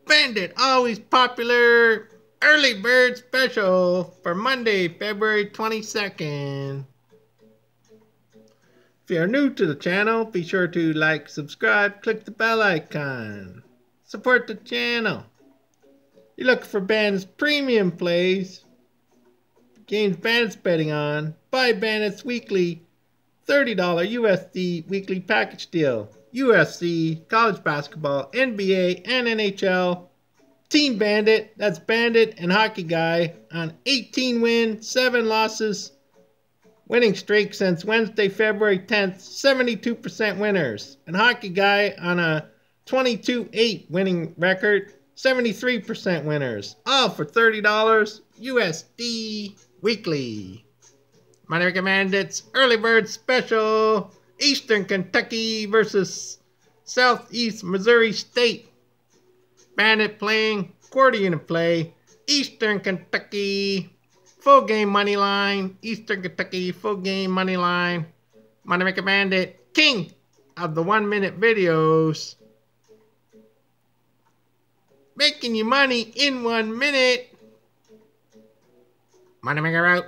Bandit, always popular early bird special for Monday, February 22nd. If you're new to the channel, be sure to like, subscribe, click the bell icon. Support the channel. You're looking for Bandit's premium plays, games Bandit's betting on, buy Bandit's weekly $30 USD weekly package deal. UFC, college basketball, NBA, and NHL. Team Bandit, that's Bandit and Hockey Guy, on 18 wins, 7 losses. Winning streak since Wednesday, February 10th, 72% winners. And Hockey Guy on a 22-8 winning record, 73% winners. All for $30 USD weekly. Money Maker Bandits Early Bird Special. Eastern Kentucky versus Southeast Missouri State. Bandit playing, quarter unit play. Eastern Kentucky full game money line. Eastern Kentucky full game money line. Money Maker Bandit, king of the 1 minute videos. Making you money in 1 minute. Money Maker out.